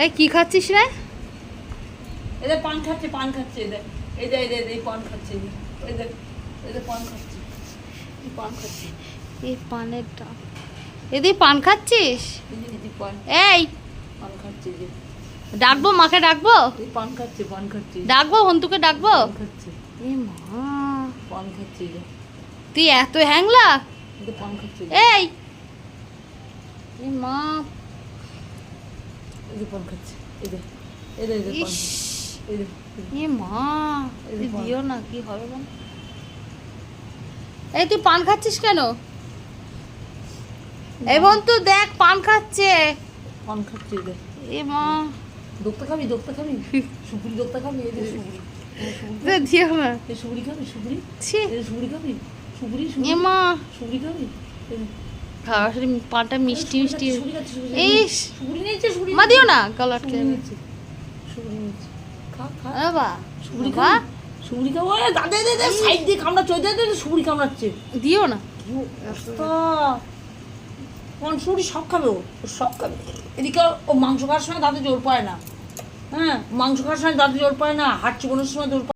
এই কি খাচ্ছিস রে? এদের পান খাচ্ছে এদের এই পান খাচ্ছে এদের পান খাচ্ছে এই পানের ডাব। এদি পান খাচ্ছিস? এই পান খাচ্ছে যে ডাকবো, মাকে ডাকবো? এই পান খাচ্ছে ডাকবো, হন্তুকে ডাকবো? পান খাচ্ছে এ মা, পান খাচ্ছে যে তুই এত হ্যাংলা? এদের পান খাচ্ছে এই এ মা, এদের পান খাচ্ছে এদের পান ইস, খাচ্ছে এদের এ মা, তুই দিও না, কি হবে বল? এই তুই পান খাচ্ছিস কেন? এই বন্ধু দেখ, পান খাচ্ছে। পান খাচ্ছে এদের। এ মা, দোক্তা খাবি সুপুরি দোক্তা খাবি এদের সুপুরি দিও না। এই সুপুরি খাবি ছি, এদের সুপুরি খাবি এ মা, সুপুরি খাবি খাওয়া পানটা মিষ্টি মিষ্টি। ইস, সুপুরি নিয়েছে মা দিও না, গলা আটকে যাবে। সুপুরি নিয়েছে খা বাবা, সুপুরি বাবা, খা সুপুরি খাবো দাদা সাইড দিয়ে কামড়াচ্ছে ওই দাদা সুপুরি কামড়াচ্ছে দিও না। সুপুরি সব খাবে ও সব খাবে এদিকে ও মাংস খাওয়ার সময় দাঁতে জোর পায় না, হ্যাঁ মাংস খাওয়ার সময় দাঁতে জোর পায় না, হাট চিকনের সময় জোর পায়।